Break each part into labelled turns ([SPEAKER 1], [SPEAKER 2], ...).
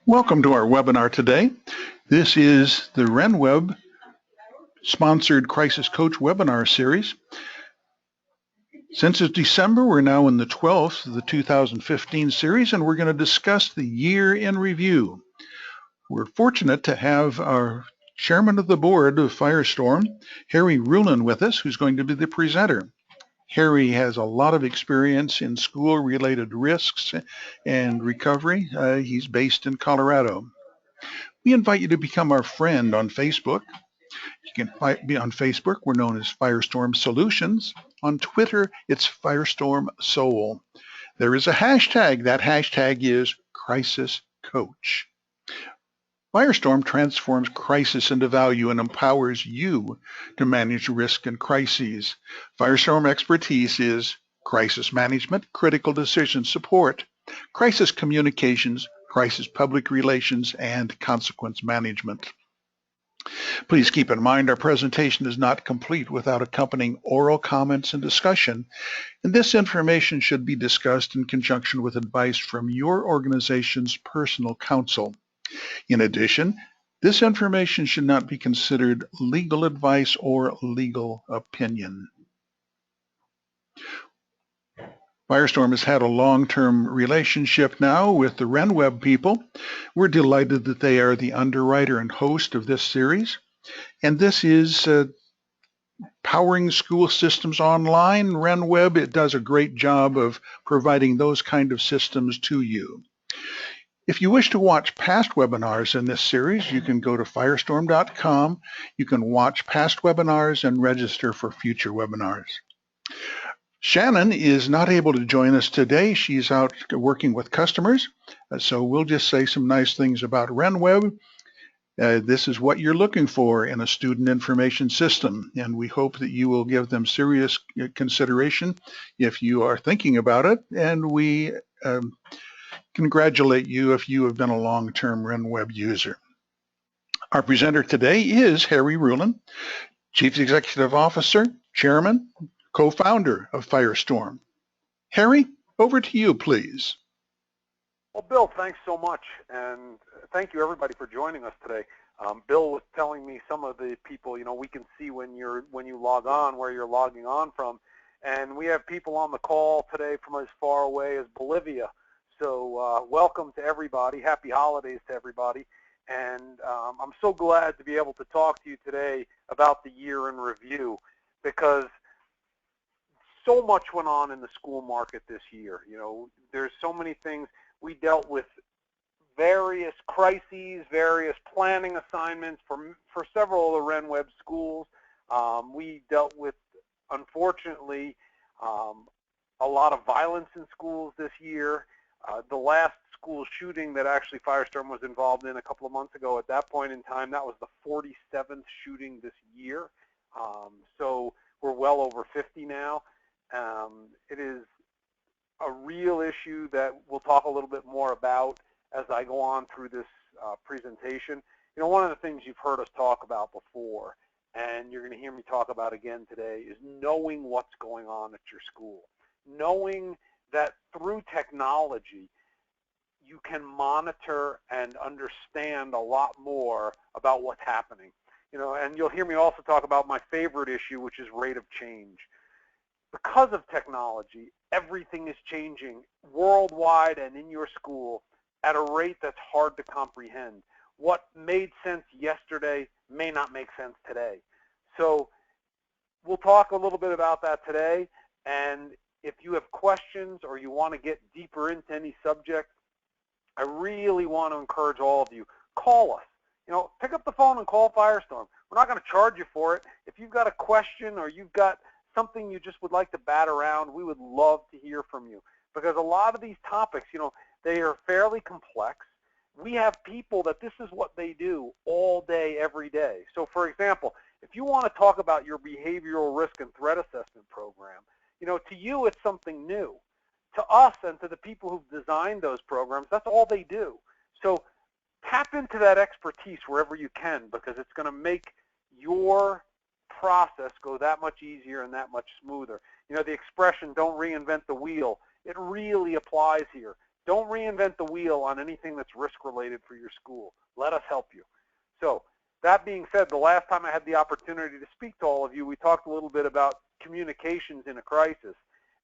[SPEAKER 1] Welcome to our webinar today. This is the RenWeb sponsored Crisis Coach webinar series. Since it's December, we're now in the 12th of the 2015 series, and we're going to discuss the year in review. We're fortunate to have our chairman of the board of Firestorm, Harry Rulin, with us, who's going to be the presenter. Harry has a lot of experience in school-related risks and recovery. He's based in Colorado. We invite you to become our friend on Facebook. You can be on Facebook. We're known as Firestorm Solutions. On Twitter, it's Firestorm Soul. There is a hashtag. That hashtag is Crisis Coach. Firestorm transforms crisis into value and empowers you to manage risk and crises. Firestorm expertise is crisis management, critical decision support, crisis communications, crisis public relations, and consequence management. Please keep in mind our presentation is not complete without accompanying oral comments and discussion, and this information should be discussed in conjunction with advice from your organization's personal counsel. In addition, this information should not be considered legal advice or legal opinion. Firestorm has had a long-term relationship now with the RenWeb people. We're delighted that they are the underwriter and host of this series. And this is powering school systems online. RenWeb, it does a great job of providing those kind of systems to you. If you wish to watch past webinars in this series, you can go to firestorm.com. You can watch past webinars and register for future webinars. Shannon is not able to join us today. She's out working with customers, so we'll just say some nice things about RenWeb. This is what you're looking for in a student information system, and we hope that you will give them serious consideration if you are thinking about it, and we congratulate you if you have been a long-term RenWeb user. Our presenter today is Harry Rulin, Chief Executive Officer, Chairman, co-founder of Firestorm. Harry, over to you, please.
[SPEAKER 2] Well, Bill, thanks so much, and thank you everybody for joining us today. Bill was telling me some of the people, we can see when you log on, where you're logging on from, and we have people on the call today from as far away as Bolivia. So welcome to everybody. Happy holidays to everybody. And I'm so glad to be able to talk to you today about the year in review, because so much went on in the school market this year. There's so many things. We dealt with various crises, various planning assignments for several of the RenWeb schools. We dealt with, unfortunately, a lot of violence in schools this year. The last school shooting that actually Firestorm was involved in a couple of months ago, at that point in time, that was the 47th shooting this year. So we're well over 50 now. It is a real issue that we'll talk a little bit more about as I go on through this presentation. One of the things you've heard us talk about before, and you're going to hear me talk about again today, is knowing what's going on at your school. Knowing that through technology, you can monitor and understand a lot more about what's happening. And you'll hear me also talk about my favorite issue, which is rate of change. Because of technology, everything is changing worldwide and in your school at a rate that's hard to comprehend. What made sense yesterday may not make sense today. So we'll talk a little bit about that today, and if you have questions or you want to get deeper into any subject, I really want to encourage all of you, call us. Pick up the phone and call Firestorm. We're not going to charge you for it. If you've got a question or you've got something you just would like to bat around, we would love to hear from you. Because a lot of these topics, they are fairly complex. We have people that this is what they do all day, every day. So for example, if you want to talk about your behavioral risk and threat assessment program, to you it's something new. To us and to the people who've designed those programs, that's all they do. So tap into that expertise wherever you can, because it's going to make your process go that much easier and that much smoother. The expression, don't reinvent the wheel, it really applies here. Don't reinvent the wheel on anything that's risk-related for your school. Let us help you. So that being said, the last time I had the opportunity to speak to all of you, we talked a little bit about communications in a crisis,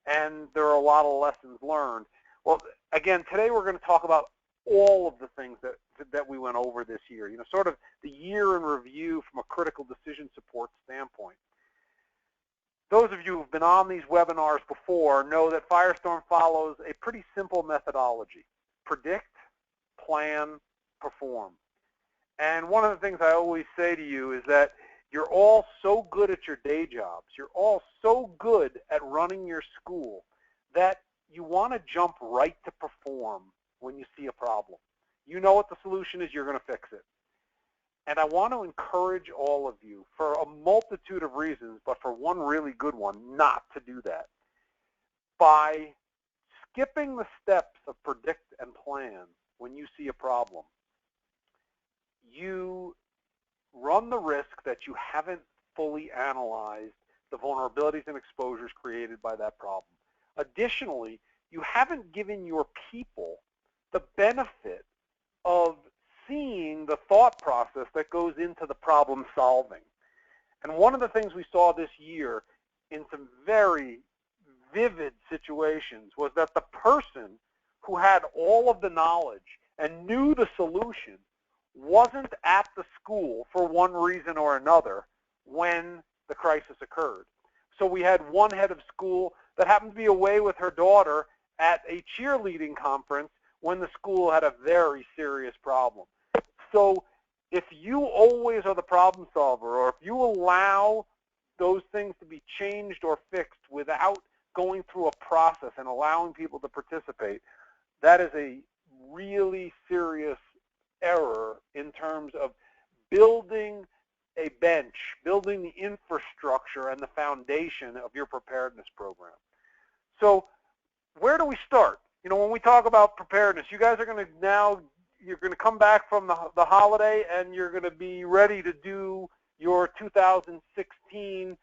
[SPEAKER 2] and there are a lot of lessons learned. Well, again, today we're going to talk about all of the things that we went over this year, sort of the year in review from a critical decision support standpoint. Those of you who've been on these webinars before know that Firestorm follows a pretty simple methodology: predict, plan, perform. And one of the things I always say to you is that you're all so good at your day jobs, you're all so good at running your school, that you want to jump right to perform when you see a problem. You know what the solution is, you're going to fix it. And I want to encourage all of you, for a multitude of reasons, but for one really good one, not to do that. By skipping the steps of predict and plan when you see a problem, you run the risk that you haven't fully analyzed the vulnerabilities and exposures created by that problem. Additionally, you haven't given your people the benefit of seeing the thought process that goes into the problem solving. And one of the things we saw this year in some very vivid situations was that the person who had all of the knowledge and knew the solution wasn't at the school for one reason or another when the crisis occurred. So we had one head of school that happened to be away with her daughter at a cheerleading conference when the school had a very serious problem. So if you always are the problem solver, or if you allow those things to be changed or fixed without going through a process and allowing people to participate, that is a really serious error in terms of building a bench, building the infrastructure and the foundation of your preparedness program. So where do we start? When we talk about preparedness, you guys are going to now, you're going to come back from the holiday and you're going to be ready to do your 2016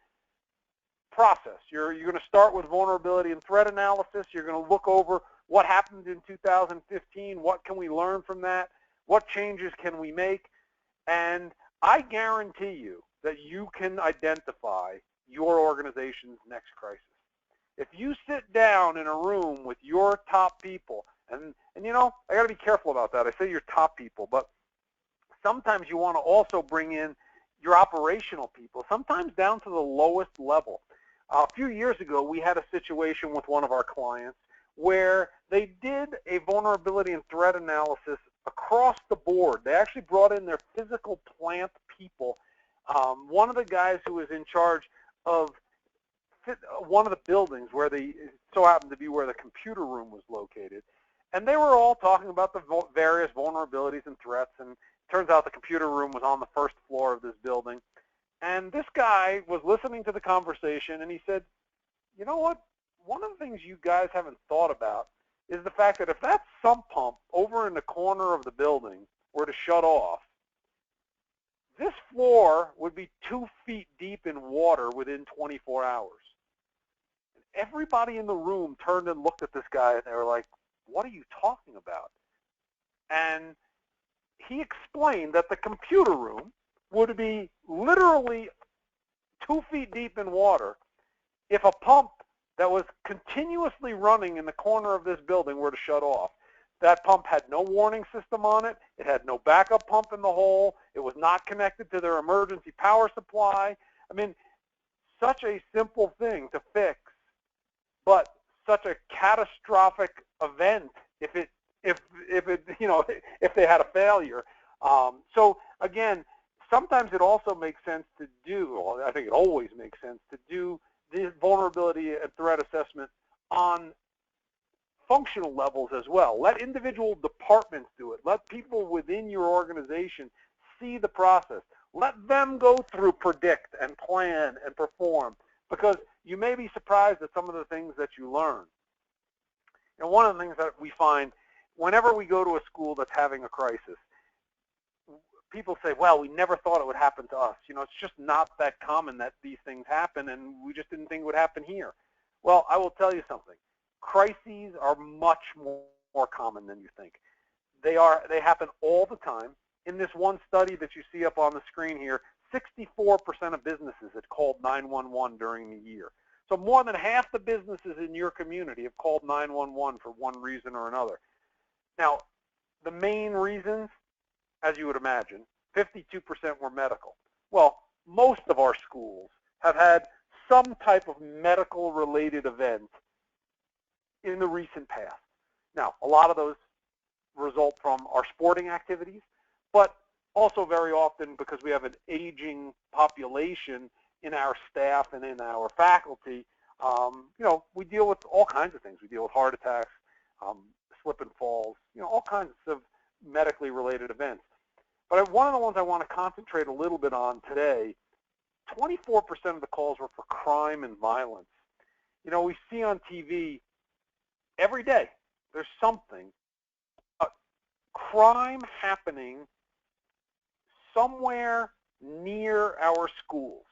[SPEAKER 2] process. You're going to start with vulnerability and threat analysis. You're going to look over what happened in 2015, what can we learn from that, what changes can we make, and I guarantee you that you can identify your organization's next crisis. If you sit down in a room with your top people, and I got to be careful about that. I say your top people, but sometimes you want to also bring in your operational people, sometimes down to the lowest level. A few years ago, we had a situation with one of our clients where they did a vulnerability and threat analysis across the board. They actually brought in their physical plant people. One of the guys who was in charge of one of the buildings where so happened to be where the computer room was located. And they were all talking about the various vulnerabilities and threats, and it turns out the computer room was on the first floor of this building. And this guy was listening to the conversation, and he said, you know what? One of the things you guys haven't thought about is the fact that if that sump pump over in the corner of the building were to shut off, this floor would be 2 feet deep in water within 24 hours. And everybody in the room turned and looked at this guy, and they were like, what are you talking about? And he explained that the computer room would be literally 2 feet deep in water if a pump that was continuously running in the corner of this building were to shut off. That pump had no warning system on it. It had no backup pump in the hole. It was not connected to their emergency power supply. I mean, such a simple thing to fix, but such a catastrophic event if they had a failure. So again, sometimes it also makes sense to do, or I think it always makes sense to do the vulnerability and threat assessment on functional levels as well. Let individual departments do it. Let people within your organization see the process. Let them go through predict and plan and perform, because you may be surprised at some of the things that you learn. One of the things that we find whenever we go to a school that's having a crisis, people say, well, we never thought it would happen to us. It's just not that common that these things happen, and we just didn't think it would happen here. Well, I will tell you something. Crises are much more more common than you think. They happen all the time. In this one study that you see up on the screen here, 64% of businesses had called 911 during the year. So more than half the businesses in your community have called 911 for one reason or another. Now, the main reasons, as you would imagine, 52% were medical. Well, most of our schools have had some type of medical-related event in the recent past. Now, a lot of those result from our sporting activities, but also very often because we have an aging population in our staff and in our faculty, we deal with all kinds of things. We deal with heart attacks, slip and falls, all kinds of medically related events. But one of the ones I want to concentrate a little bit on today, 24% of the calls were for crime and violence. We see on TV every day, there's something, crime happening somewhere near our schools.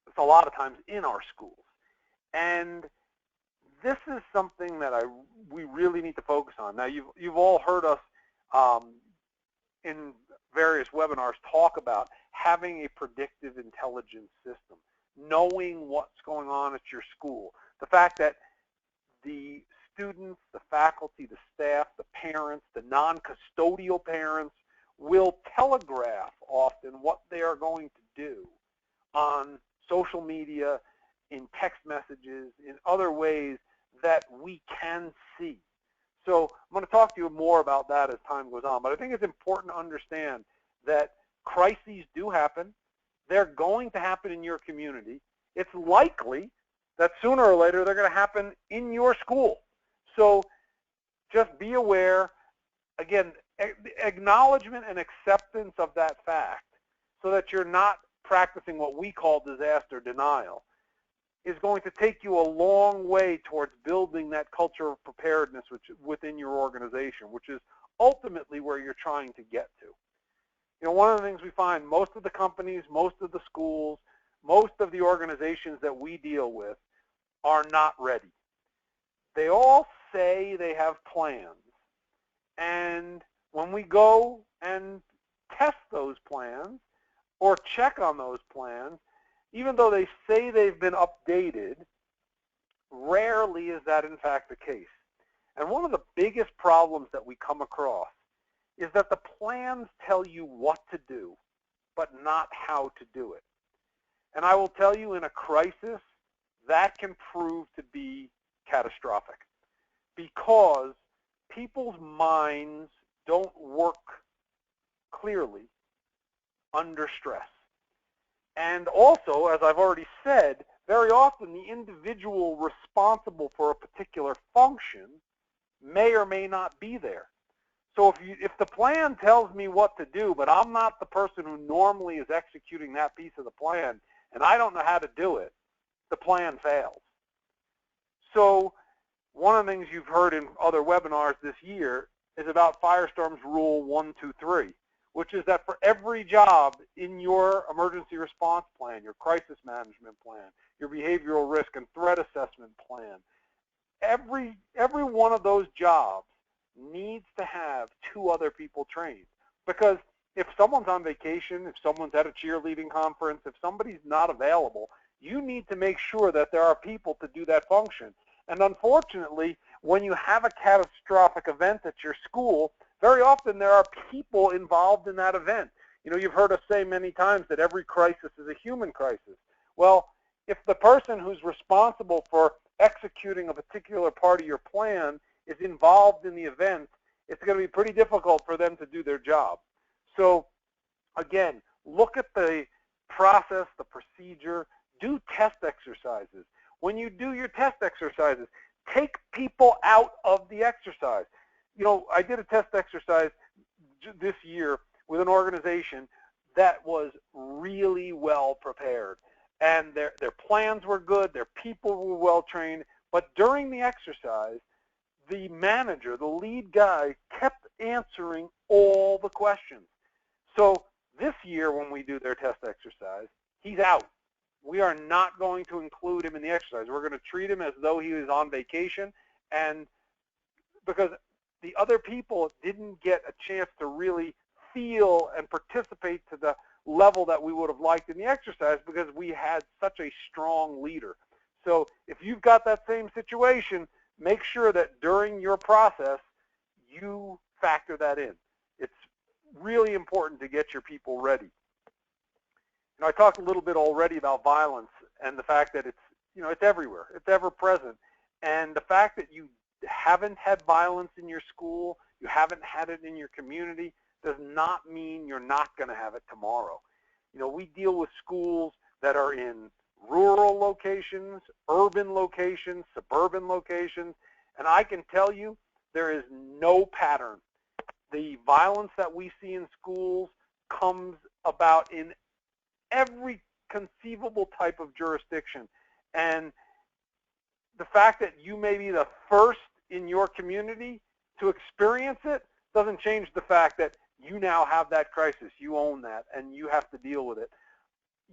[SPEAKER 2] It's a lot of times in our schools. And this is something that we really need to focus on. Now, you've all heard us in various webinars talk about having a predictive intelligence system, knowing what's going on at your school. The fact that the students, the faculty, the staff, the parents, the non-custodial parents will telegraph often what they are going to do on social media, in text messages, in other ways that we can see. So I'm going to talk to you more about that as time goes on, but I think it's important to understand that crises do happen. They're going to happen in your community. It's likely that sooner or later they're going to happen in your school. So just be aware, again, acknowledgement and acceptance of that fact so that you're not practicing what we call disaster denial is going to take you a long way towards building that culture of preparedness within your organization, which is ultimately where you're trying to get to. One of the things we find, most of the companies, most of the schools, most of the organizations that we deal with are not ready. They all say they have plans, and when we go and test those plans or check on those plans, even though they say they've been updated, rarely is that in fact the case. And one of the biggest problems that we come across is that the plans tell you what to do, but not how to do it. And I will tell you, in a crisis, that can prove to be catastrophic because people's minds don't work clearly under stress. And also, as I've already said, very often the individual responsible for a particular function may or may not be there. So if the plan tells me what to do, but I'm not the person who normally is executing that piece of the plan, and I don't know how to do it, the plan fails. So one of the things you've heard in other webinars this year is about Firestorm's Rule 1, 2, 3, which is that for every job in your emergency response plan, your crisis management plan, your behavioral risk and threat assessment plan, every one of those jobs needs to have 2 other people trained. Because if someone's on vacation, if someone's at a cheerleading conference, if somebody's not available, you need to make sure that there are people to do that function. And unfortunately, when you have a catastrophic event at your school, very often there are people involved in that event. You've heard us say many times that every crisis is a human crisis. Well, if the person who's responsible for executing a particular part of your plan is involved in the event, it's going to be pretty difficult for them to do their job. So again, look at the process, the procedure, do test exercises. When you do your test exercises, take people out of the exercise. I did a test exercise this year with an organization that was really well prepared. And their plans were good, their people were well trained, but during the exercise, the manager, the lead guy, kept answering all the questions. So this year when we do their test exercise, he's out. We are not going to include him in the exercise. We're going to treat him as though he was on vacation, and because the other people didn't get a chance to really feel and participate to the level that we would have liked in the exercise because we had such a strong leader. So if you've got that same situation, make sure that during your process, you factor that in. It's really important to get your people ready. I talked a little bit already about violence and the fact that it's everywhere. It's ever present. And the fact that you haven't had violence in your school, you haven't had it in your community, does not mean you're not going to have it tomorrow. We deal with schools that are in rural locations, urban locations, suburban locations, and I can tell you there is no pattern. The violence that we see in schools comes about in every conceivable type of jurisdiction. And the fact that you may be the first in your community to experience it doesn't change the fact that you now have that crisis. You own that, and you have to deal with it.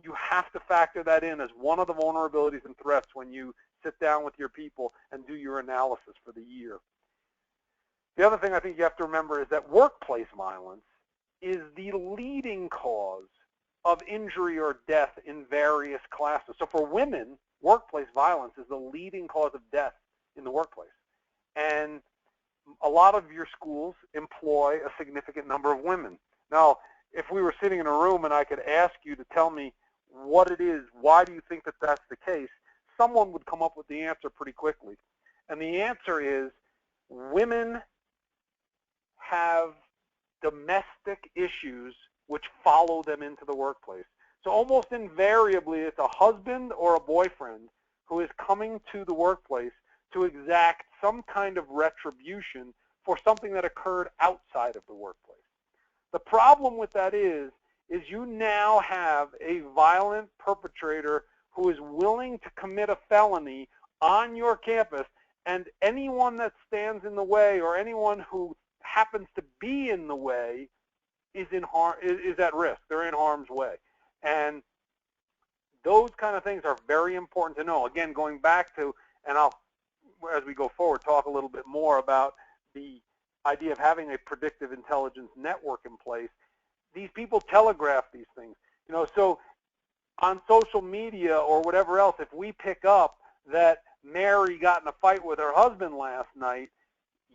[SPEAKER 2] You have to factor that in as one of the vulnerabilities and threats when you sit down with your people and do your analysis for the year. The other thing I think you have to remember is that workplace violence is the leading cause of injury or death in various classes. So for women, workplace violence is the leading cause of death in the workplace. And a lot of your schools employ a significant number of women. Now, if we were sitting in a room and I could ask you to tell me what it is, why do you think that that's the case, someone would come up with the answer pretty quickly. And the answer is women have domestic issues which follow them into the workplace. So almost invariably, it's a husband or a boyfriend who is coming to the workplace to exact some kind of retribution for something that occurred outside of the workplace. The problem with that is you now have a violent perpetrator who is willing to commit a felony on your campus, and anyone that stands in the way or anyone who happens to be in the way is at risk. They're in harm's way. And those kind of things are very important to know. Again, going back to, and I'll, as we go forward, talk a little bit more about the idea of having a predictive intelligence network in place. These people telegraph these things. So on social media or whatever else, if we pick up that Mary got in a fight with her husband last night,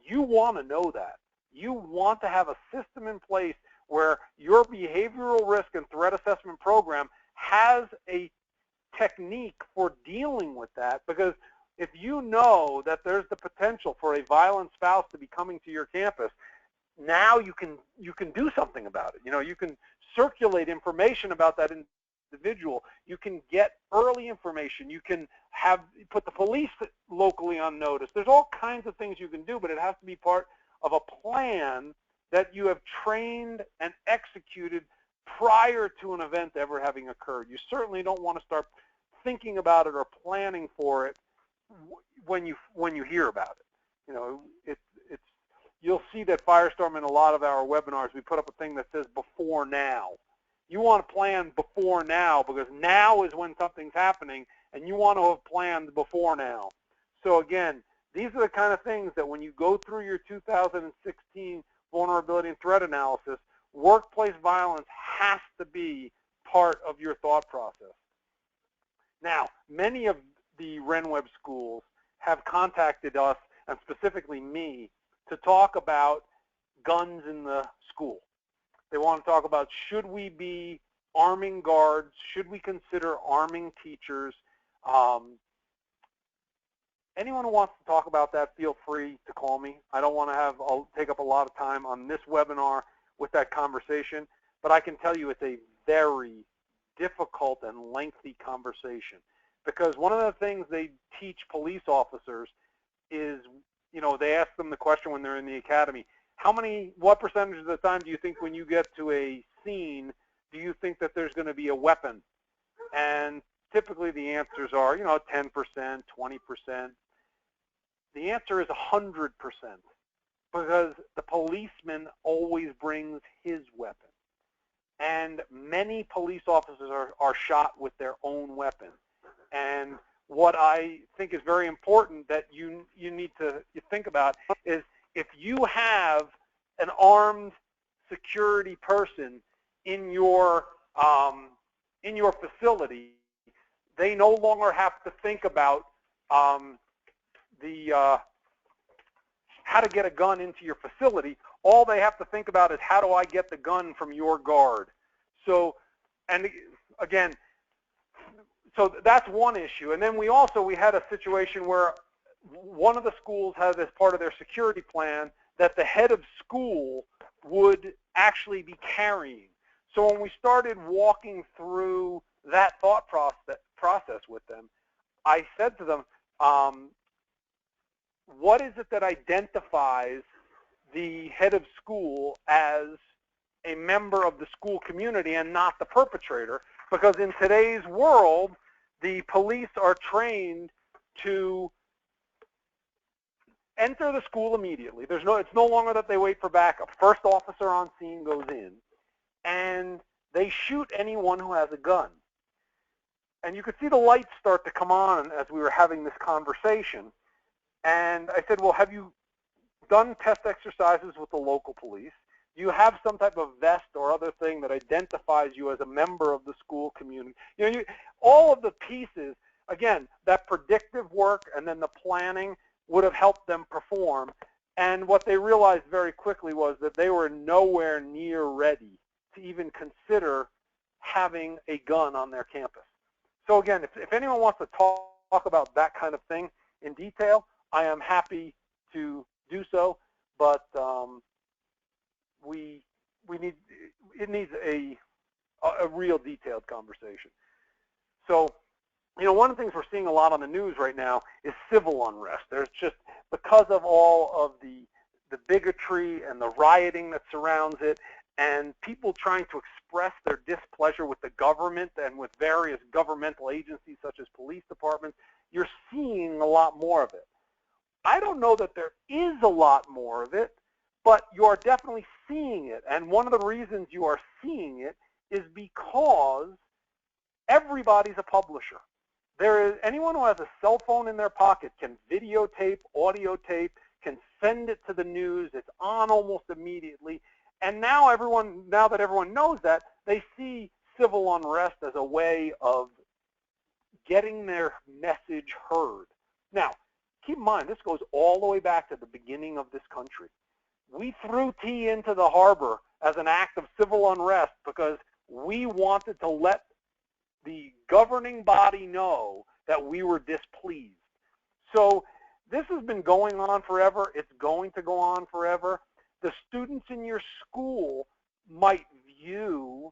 [SPEAKER 2] you want to know that. You want to have a system in place where your behavioral risk and threat assessment program has a technique for dealing with that, because if you know that there's the potential for a violent spouse to be coming to your campus, now you can do something about it. You can circulate information about that individual. You can get early information. You can put the police locally on notice. There's all kinds of things you can do, but it has to be part of a plan that you have trained and executed prior to an event ever having occurred. You certainly don't want to start thinking about it or planning for it when you hear about it. You'll see that Firestorm in a lot of our webinars, we put up a thing that says before now. You want to plan before now, because now is when something's happening, and you want to have planned before now. So again, these are the kind of things that when you go through your 2016 vulnerability and threat analysis, workplace violence has to be part of your thought process. Now, many of the RenWeb schools have contacted us, and specifically me, to talk about guns in the school. They want to talk about, should we be arming guards? Should we consider arming teachers? Anyone who wants to talk about that, feel free to call me. I don't want to take up a lot of time on this webinar with that conversation, but I can tell you it's a very difficult and lengthy conversation, because one of the things they teach police officers is, they ask them the question when they're in the academy, what percentage of the time do you think when you get to a scene, do you think that there's going to be a weapon? And typically the answers are, 10%, 20%. The answer is 100%, because the policeman always brings his weapon. And many police officers are shot with their own weapon. And what I think is very important that you need to think about is, if you have an armed security person in your facility, they no longer have to think about how to get a gun into your facility. All they have to think about is, how do I get the gun from your guard? So, and again, so that's one issue. And then we had a situation where one of the schools has, as part of their security plan, that the head of school would actually be carrying. So when we started walking through that thought process with them, I said to them, what is it that identifies the head of school as a member of the school community and not the perpetrator? Because in today's world, the police are trained to enter the school immediately. It's no longer that they wait for backup. First officer on scene goes in, and they shoot anyone who has a gun. And you could see the lights start to come on as we were having this conversation. And I said, well, have you done test exercises with the local police? Do you have some type of vest or other thing that identifies you as a member of the school community? All of the pieces, again, that predictive work and then the planning would have helped them perform. And what they realized very quickly was that they were nowhere near ready to even consider having a gun on their campus. So again, if anyone wants to talk about that kind of thing in detail, I am happy to do so, but it needs a real detailed conversation. So, one of the things we're seeing a lot on the news right now is civil unrest. There's just, because of all of the bigotry and the rioting that surrounds it, and people trying to express their displeasure with the government and with various governmental agencies such as police departments, you're seeing a lot more of it. I don't know that there is a lot more of it, but you are definitely seeing it. And one of the reasons you are seeing it is because everybody's a publisher. Anyone who has a cell phone in their pocket can videotape, audio tape, can send it to the news. It's on almost immediately. And now that everyone knows that, they see civil unrest as a way of getting their message heard. Now, keep in mind, this goes all the way back to the beginning of this country. We threw tea into the harbor as an act of civil unrest because we wanted to let the governing body know that we were displeased. So this has been going on forever. It's going to go on forever. The students in your school might view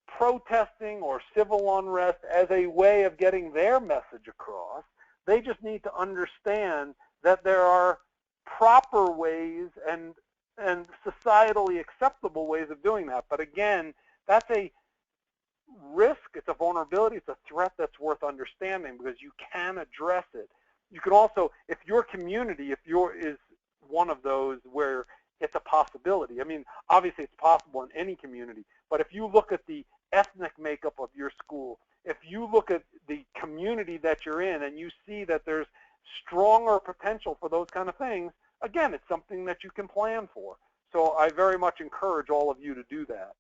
[SPEAKER 2] protesting or civil unrest as a way of getting their message across. They just need to understand that there are proper ways and societally acceptable ways of doing that. But again, that's a risk, it's a vulnerability, it's a threat that's worth understanding because you can address it. You can also, if your community, is one of those where it's a possibility. I mean, obviously it's possible in any community, but if you look at the ethnic makeup of your school, if you look at the community that you're in and you see that there's stronger potential for those kind of things, again, it's something that you can plan for. So I very much encourage all of you to do that.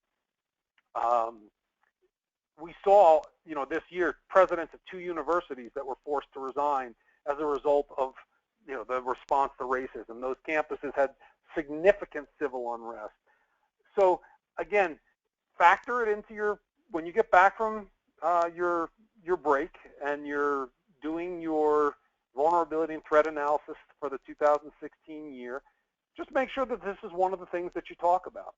[SPEAKER 2] We saw, this year, presidents of 2 universities that were forced to resign as a result of, the response to racism. Those campuses had significant civil unrest. So again, factor it into when you get back from your break and you're doing your vulnerability and threat analysis for the 2016 year, just make sure that this is one of the things that you talk about.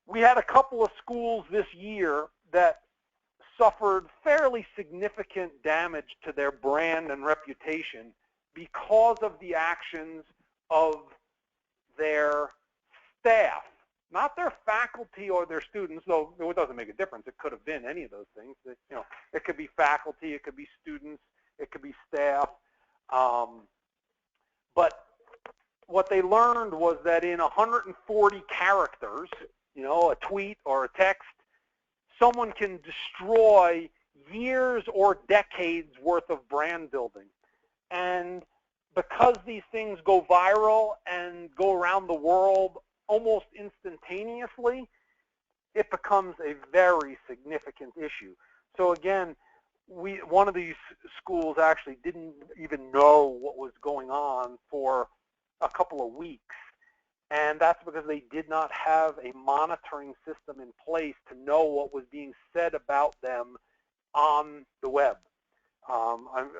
[SPEAKER 2] We had a couple of schools this year that suffered fairly significant damage to their brand and reputation because of the actions of their staff, not their faculty or their students, though it doesn't make a difference. It could have been any of those things. It could be faculty, it could be students, it could be staff. But what they learned was that in 140 characters, a tweet or a text, someone can destroy years or decades worth of brand building. And because these things go viral and go around the world almost instantaneously, it becomes a very significant issue. So again, one of these schools actually didn't even know what was going on for a couple of weeks. And that's because they did not have a monitoring system in place to know what was being said about them on the web.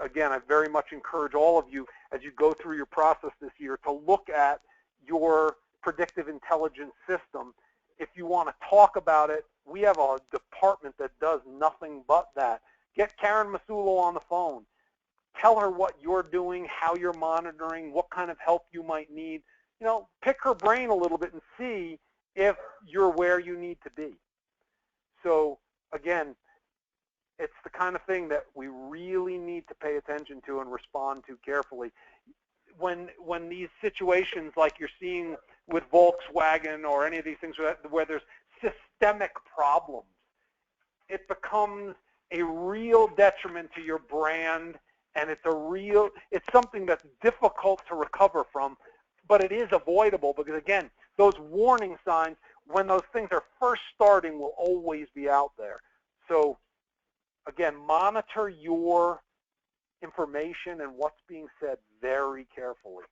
[SPEAKER 2] Again, I very much encourage all of you, as you go through your process this year, to look at your predictive intelligence system. If you want to talk about it, we have a department that does nothing but that. Get Karen Masulo on the phone. Tell her what you're doing, how you're monitoring, what kind of help you might need. You know, pick her brain a little bit and see if you're where you need to be. So again, it's the kind of thing that we really need to pay attention to and respond to carefully. When these situations like you're seeing with Volkswagen or any of these things where there's systemic problems, it becomes a real detriment to your brand, and it's something that's difficult to recover from, but it is avoidable because, again, those warning signs, when those things are first starting, will always be out there. So again, monitor your information and what's being said very carefully.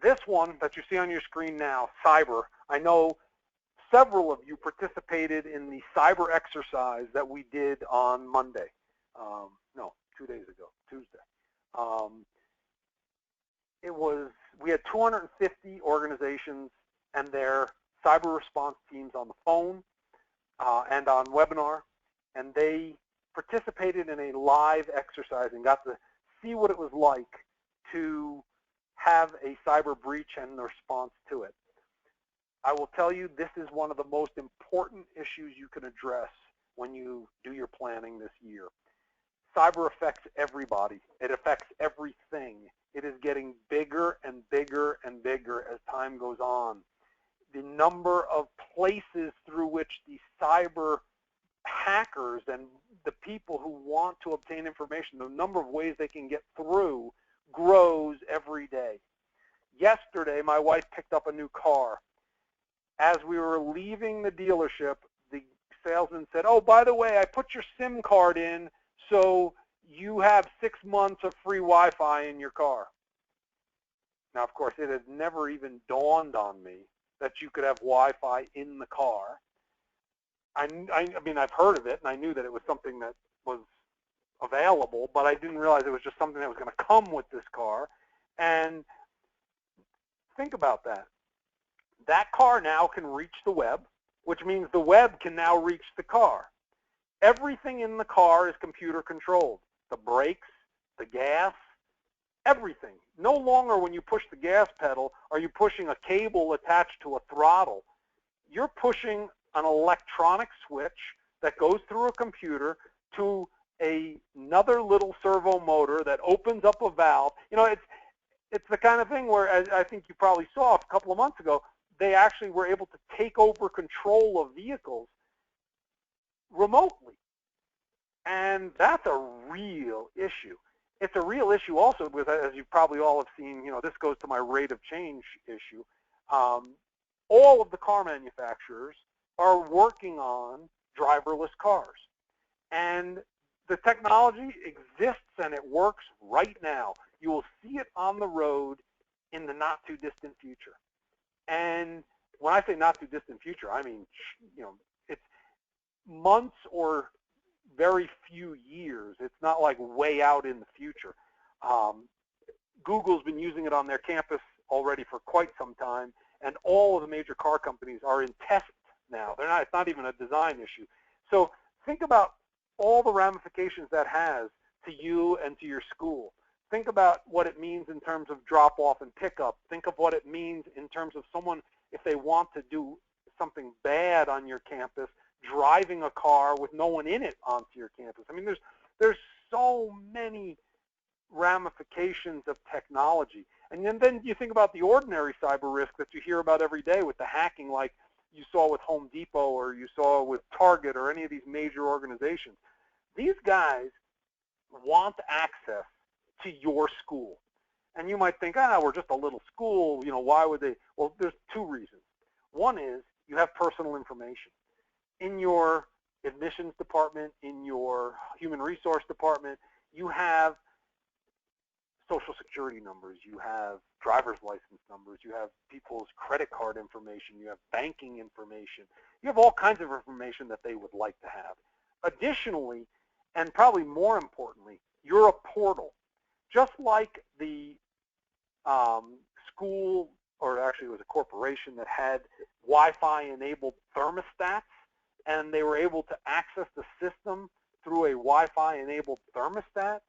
[SPEAKER 2] This one that you see on your screen now, cyber, I know several of you participated in the cyber exercise that we did on Monday. No, 2 days ago, Tuesday. We had 250 organizations and their cyber response teams on the phone and on webinar, and they participated in a live exercise and got to see what it was like to have a cyber breach and the response to it. I will tell you, this is one of the most important issues you can address when you do your planning this year. Cyber affects everybody. It affects everything. It is getting bigger and bigger and bigger as time goes on. The number of places through which the cyber hackers and the people who want to obtain information, the number of ways they can get through, grows every day. Yesterday, my wife picked up a new car. As we were leaving the dealership, the salesman said, "Oh, by the way, I put your SIM card in, so you have 6 months of free Wi-Fi in your car." Now, of course, it had never even dawned on me that you could have Wi-Fi in the car. I mean, I've heard of it, and I knew that it was something that was available, but I didn't realize it was just something that was going to come with this car. And think about that. That car now can reach the web, which means the web can now reach the car. Everything in the car is computer controlled. The brakes, the gas, everything. No longer when you push the gas pedal are you pushing a cable attached to a throttle. You're pushing an electronic switch that goes through a computer to another little servo motor that opens up a valve. You know, it's the kind of thing where, as I think you probably saw a couple of months ago, they actually were able to take over control of vehicles remotely. And that's a real issue. It's a real issue also because, as you probably all have seen, you know, this goes to my rate of change issue. All of the car manufacturers are working on driverless cars. And the technology exists and it works right now. You will see it on the road in the not too distant future. And when I say not too distant future, I mean, you know, it's months or very few years. It's not like way out in the future. Google's been using it on their campus already for quite some time, and all of the major car companies are in test now. It's not even a design issue. So think about all the ramifications that has to you and to your school. Think about what it means in terms of drop-off and pickup. Think of what it means in terms of someone, if they want to do something bad on your campus, driving a car with no one in it onto your campus. I mean, there's so many ramifications of technology. And then you think about the ordinary cyber risk that you hear about every day with the hacking, like you saw with Home Depot or you saw with Target or any of these major organizations. These guys want access to your school. And you might think, we're just a little school, why would they? Well, there's two reasons. One is you have personal information. In your admissions department, in your human resource department, you have social security numbers, you have driver's license numbers, you have people's credit card information, you have banking information, you have all kinds of information that they would like to have. Additionally, and probably more importantly, you're a portal. Just like the school, or actually it was a corporation that had Wi-Fi enabled thermostats, and they were able to access the system through a Wi-Fi enabled thermostat,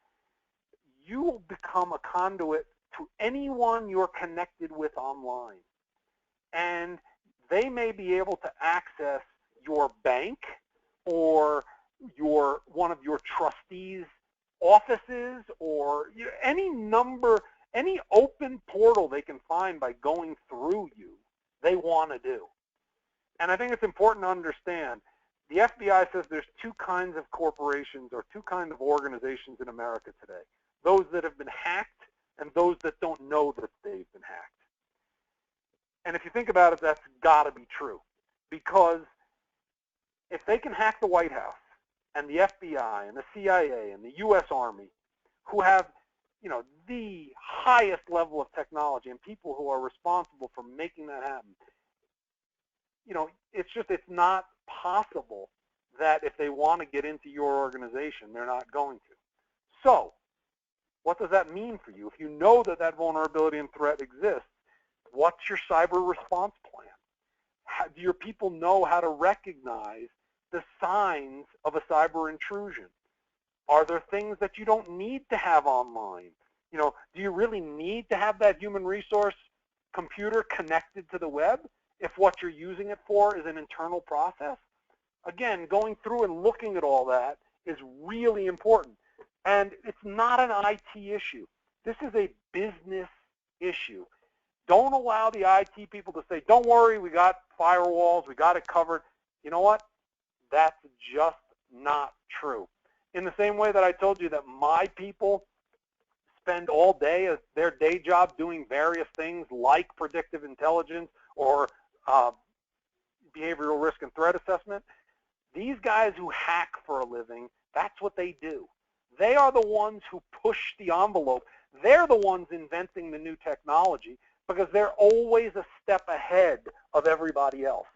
[SPEAKER 2] you will become a conduit to anyone you're connected with online. And they may be able to access your bank or one of your trustees' offices, or any open portal they can find by going through you, they want to do. And I think it's important to understand, the FBI says there's two kinds of corporations or two kinds of organizations in America today. Those that have been hacked and those that don't know that they've been hacked. And if you think about it, that's got to be true. Because if they can hack the White House and the FBI and the CIA and the U.S. Army, who have the highest level of technology and people who are responsible for making that happen, it's not possible that if they want to get into your organization, they're not going to. So what does that mean for you? If you know that that vulnerability and threat exists, what's your cyber response plan? Do your people know how to recognize the signs of a cyber intrusion? Are there things that you don't need to have online? Do you really need to have that human resource computer connected to the web if what you're using it for is an internal process? Again, going through and looking at all that is really important. And it's not an IT issue. This is a business issue. Don't allow the IT people to say, don't worry, we got firewalls, we got it covered. You know what? That's just not true. In the same way that I told you that my people spend all day at their day job doing various things like predictive intelligence or behavioral risk and threat assessment, these guys who hack for a living, that's what they do. They are the ones who push the envelope. They're the ones inventing the new technology because they're always a step ahead of everybody else.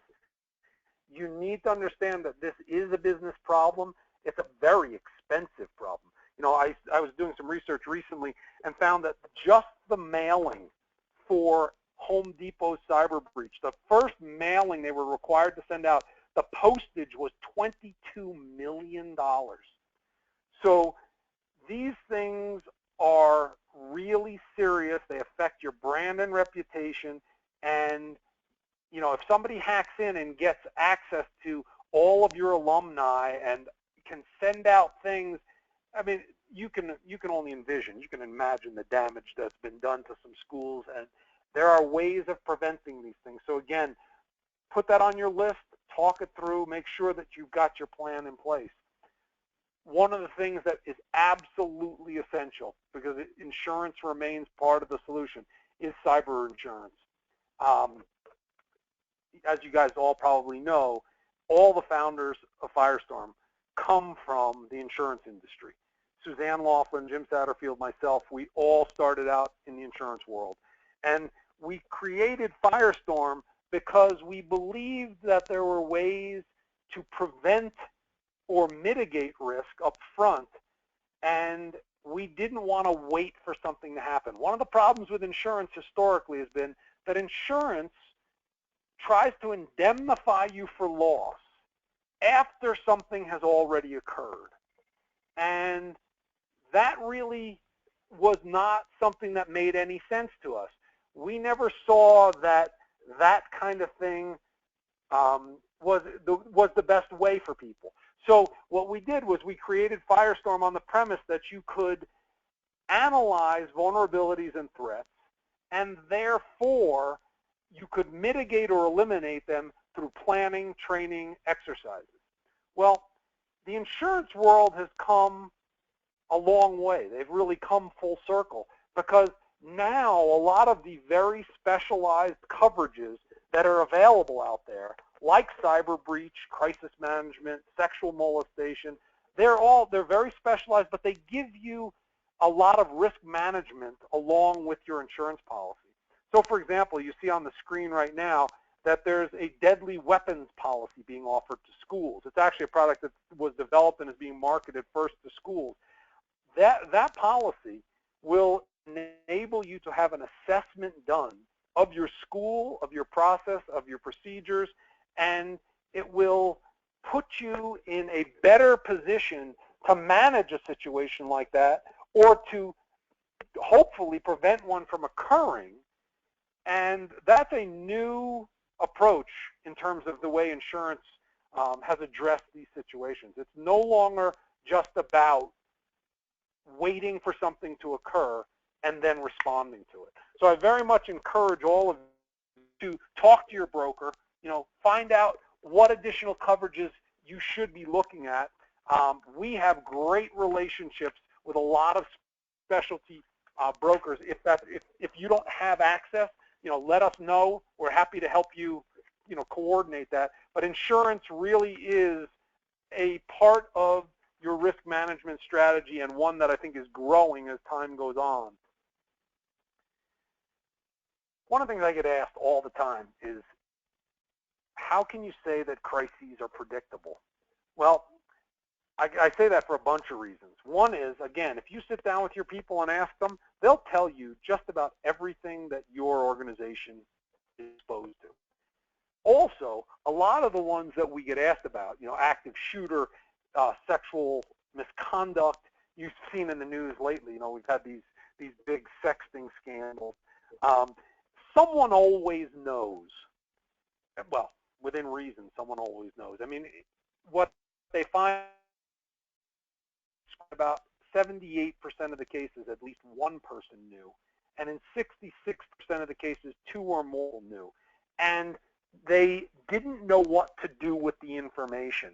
[SPEAKER 2] You need to understand that this is a business problem. It's a very expensive problem. I was doing some research recently and found that just the mailing for Home Depot's cyber breach, the first mailing they were required to send out, the postage was $22 million. So these things are really serious. They affect your brand and reputation. And, if somebody hacks in and gets access to all of your alumni and can send out things, I mean, you can only envision, you can imagine the damage that's been done to some schools, and there are ways of preventing these things. So again, put that on your list, talk it through, make sure that you've got your plan in place. One of the things that is absolutely essential, because insurance remains part of the solution, is cyber insurance. As you guys all probably know, all the founders of Firestorm come from the insurance industry. Suzanne Laughlin, Jim Satterfield, myself, we all started out in the insurance world. And we created Firestorm because we believed that there were ways to prevent or mitigate risk up front, and we didn't want to wait for something to happen. One of the problems with insurance historically has been that insurance tries to indemnify you for loss after something has already occurred. And that really was not something that made any sense to us. We never saw that that kind of thing was the best way for people. So what we did was we created Firestorm on the premise that you could analyze vulnerabilities and threats, and therefore you could mitigate or eliminate them through planning, training, exercises. Well, the insurance world has come a long way. They've really come full circle, because now a lot of the very specialized coverages that are available out there, like cyber breach, crisis management, sexual molestation, they're very specialized, but they give you a lot of risk management along with your insurance policy. So for example, you see on the screen right now that there's a deadly weapons policy being offered to schools. It's actually a product that was developed and is being marketed first to schools. That policy will enable you to have an assessment done of your school, of your process, of your procedures, and it will put you in a better position to manage a situation like that, or to hopefully prevent one from occurring. And that's a new approach in terms of the way insurance has addressed these situations. It's no longer just about waiting for something to occur and then responding to it. So I very much encourage all of you to talk to your broker, find out what additional coverages you should be looking at. We have great relationships with a lot of specialty brokers. If you don't have access, let us know. We're happy to help you, coordinate that. But insurance really is a part of your risk management strategy, and one that I think is growing as time goes on. One of the things I get asked all the time is, how can you say that crises are predictable? Well, I say that for a bunch of reasons. One is, again, if you sit down with your people and ask them, they'll tell you just about everything that your organization is exposed to. Also, a lot of the ones that we get asked about, active shooter, sexual misconduct, you've seen in the news lately, we've had these big sexting scandals. Someone always knows. Well, within reason, someone always knows. I mean, what they find, about 78% of the cases, at least one person knew. And in 66% of the cases, 2 or more knew. And they didn't know what to do with the information.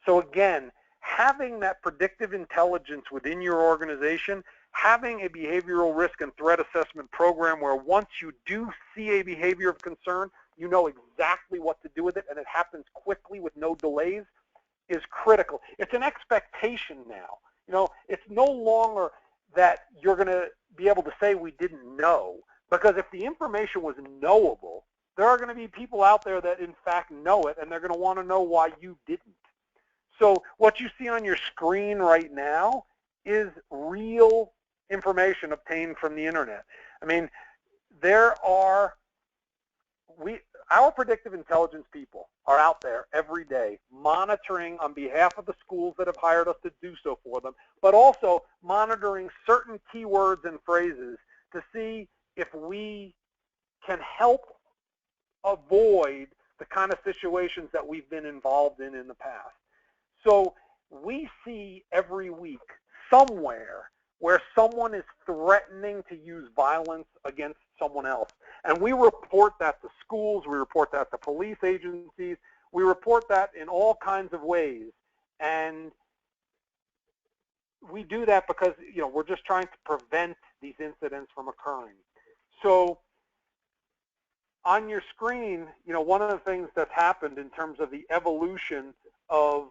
[SPEAKER 2] So again, having that predictive intelligence within your organization, having a behavioral risk and threat assessment program where once you do see a behavior of concern, you know exactly what to do with it, and it happens quickly with no delays, is critical. It's an expectation now. It's no longer that you're going to be able to say we didn't know, because if the information was knowable, there are going to be people out there that in fact know it, and they're going to want to know why you didn't. So what you see on your screen right now is real information obtained from the internet. I mean, our predictive intelligence people are out there every day monitoring on behalf of the schools that have hired us to do so for them, but also monitoring certain keywords and phrases to see if we can help avoid the kind of situations that we've been involved in the past. So we see every week somewhere where someone is threatening to use violence against someone else. And we report that to schools, we report that to police agencies, we report that in all kinds of ways. And we do that because, we're just trying to prevent these incidents from occurring. So on your screen, one of the things that's happened in terms of the evolution of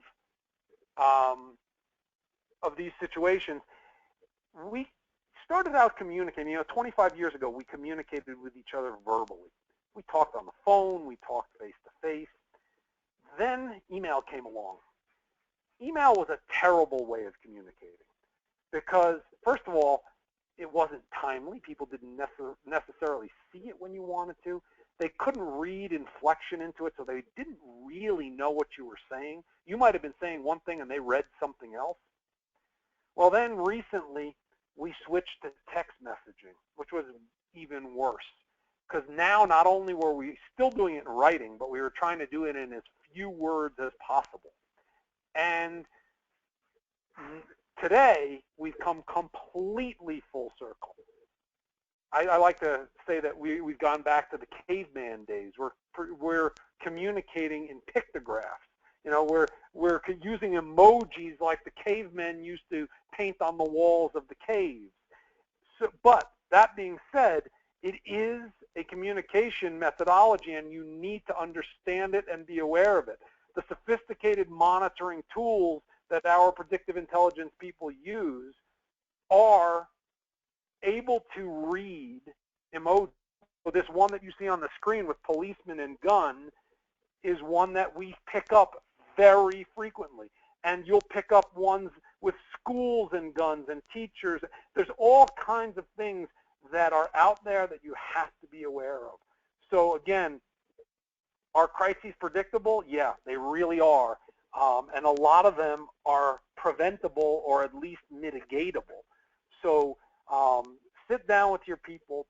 [SPEAKER 2] these situations, we started out communicating. 25 years ago, we communicated with each other verbally. We talked on the phone, we talked face-to-face. Then email came along. Email was a terrible way of communicating because, first of all, it wasn't timely. People didn't necessarily see it when you wanted to. They couldn't read inflection into it, so they didn't really know what you were saying. You might have been saying one thing and they read something else. Well, then recently, we switched to text messaging, which was even worse. Because now not only were we still doing it in writing, but we were trying to do it in as few words as possible. And today, we've come completely full circle. I like to say that we've gone back to the caveman days. We're communicating in pictographs. We're using emojis like the cavemen used to paint on the walls of the caves. So, but that being said, it is a communication methodology, and you need to understand it and be aware of it. The sophisticated monitoring tools that our predictive intelligence people use are able to read emojis. So this one that you see on the screen with policeman and gun is one that we pick up very frequently. And you'll pick up ones with schools and guns and teachers. There's all kinds of things that are out there that you have to be aware of. So again, are crises predictable? Yeah, they really are. And a lot of them are preventable or at least mitigatable. So sit down with your people,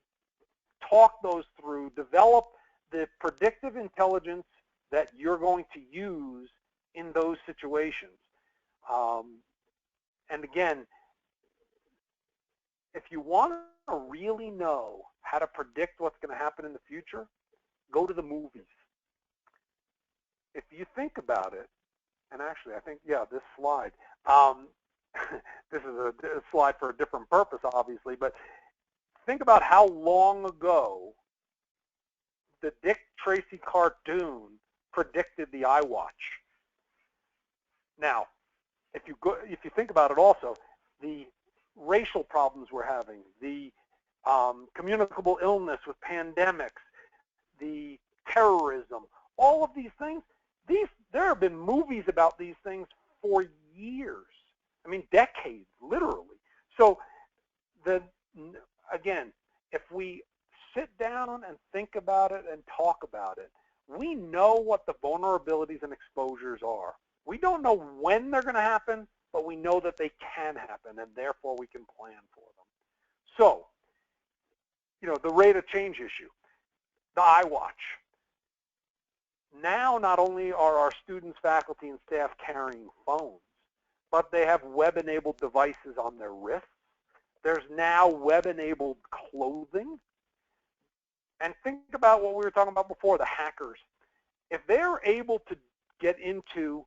[SPEAKER 2] talk those through, develop the predictive intelligence that you're going to use in those situations. And again, if you want to really know how to predict what's going to happen in the future, go to the movies. If you think about it, and actually I think, yeah, this slide, this is a slide for a different purpose, obviously, but think about how long ago the Dick Tracy cartoon predicted the iWatch. Now, if you think about it also, the racial problems we're having, the communicable illness with pandemics, the terrorism, all of these things, there have been movies about these things for years. I mean, decades, literally. So, again, if we sit down and think about it and talk about it, we know what the vulnerabilities and exposures are. We don't know when they're going to happen, but we know that they can happen, and therefore we can plan for them. So, the rate of change issue, the iWatch. Now, not only are our students, faculty, and staff carrying phones, but they have web-enabled devices on their wrists. There's now web-enabled clothing. And think about what we were talking about before, the hackers. If they're able to get into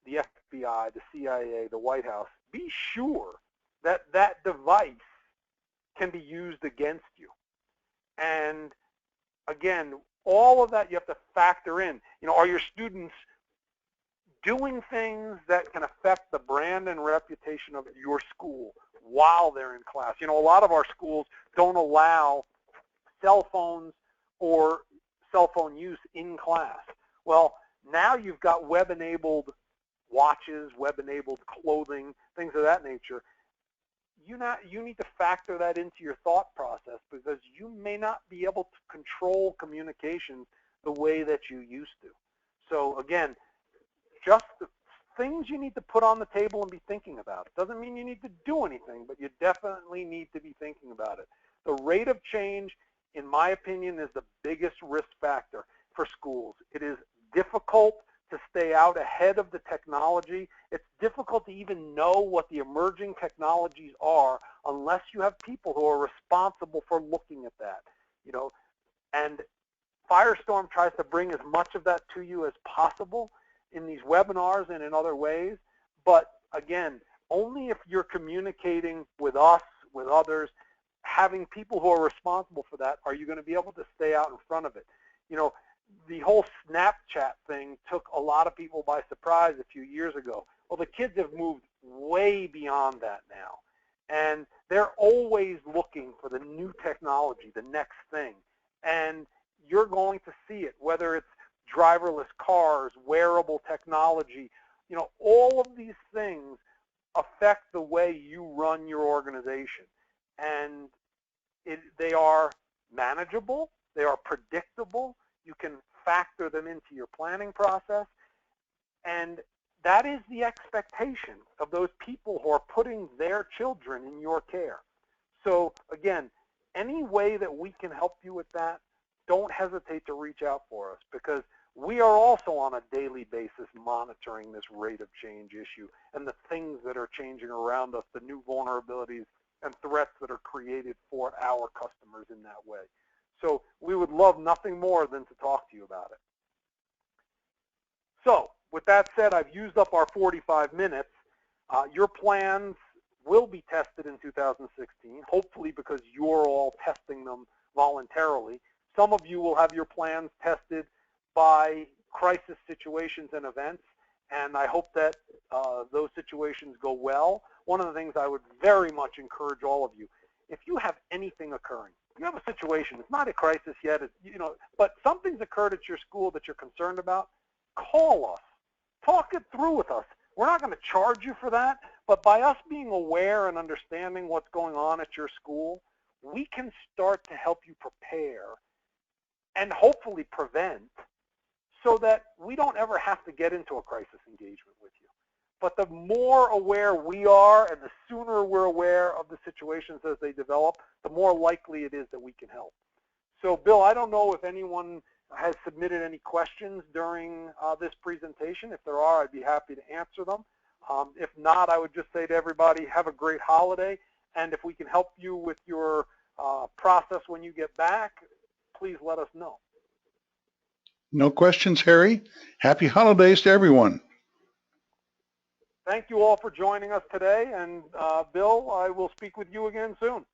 [SPEAKER 2] the FBI, the CIA, the White House, be sure that that device can be used against you. And again, all of that you have to factor in. Are your students doing things that can affect the brand and reputation of your school while they're in class? A lot of our schools don't allow cell phones or cell phone use in class. Well, now you've got web-enabled watches, web-enabled clothing, things of that nature. You need to factor that into your thought process, because you may not be able to control communications the way that you used to. So again, just the things you need to put on the table and be thinking about. It doesn't mean you need to do anything, but you definitely need to be thinking about it. The rate of change, in my opinion, is the biggest risk factor for schools. It is difficult to stay out ahead of the technology. It's difficult to even know what the emerging technologies are unless you have people who are responsible for looking at that. And Firestorm tries to bring as much of that to you as possible in these webinars and in other ways. But again, only if you're communicating with us, with others, having people who are responsible for that, are you going to be able to stay out in front of it. The whole Snapchat thing took a lot of people by surprise a few years ago. Well, the kids have moved way beyond that now. And they're always looking for the new technology, the next thing. And you're going to see it, whether it's driverless cars, wearable technology. All of these things affect the way you run your organization. And they are manageable. They are predictable. You can factor them into your planning process. And that is the expectation of those people who are putting their children in your care. So again, any way that we can help you with that, don't hesitate to reach out for us, because we are also on a daily basis monitoring this rate of change issue and the things that are changing around us, the new vulnerabilities and threats that are created for our customers in that way. So we would love nothing more than to talk to you about it. So with that said, I've used up our 45 minutes. Your plans will be tested in 2016, hopefully because you're all testing them voluntarily. Some of you will have your plans tested by crisis situations and events, and I hope that those situations go well. One of the things I would very much encourage all of you, if you have anything occurring, if you have a situation, it's not a crisis yet, but something's occurred at your school that you're concerned about, call us. Talk it through with us. We're not going to charge you for that, but by us being aware and understanding what's going on at your school, we can start to help you prepare and hopefully prevent so that we don't ever have to get into a crisis engagement with you. But the more aware we are and the sooner we're aware of the situations as they develop, the more likely it is that we can help. So, Bill, I don't know if anyone has submitted any questions during this presentation. If there are, I'd be happy to answer them. If not, I would just say to everybody, have a great holiday. And if we can help you with your process when you get back, please let us know.
[SPEAKER 1] No questions, Harry. Happy holidays to everyone.
[SPEAKER 2] Thank you all for joining us today. And Bill, I will speak with you again soon.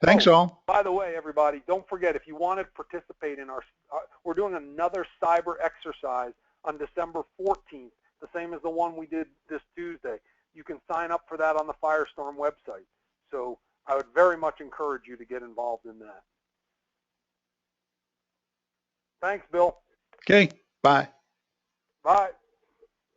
[SPEAKER 1] Thanks all.
[SPEAKER 2] By the way, everybody, don't forget, if you want to participate in we're doing another cyber exercise on December 14th, the same as the one we did this Tuesday. You can sign up for that on the Firestorm website. So I would very much encourage you to get involved in that. Thanks, Bill.
[SPEAKER 1] Okay, bye.
[SPEAKER 2] Bye.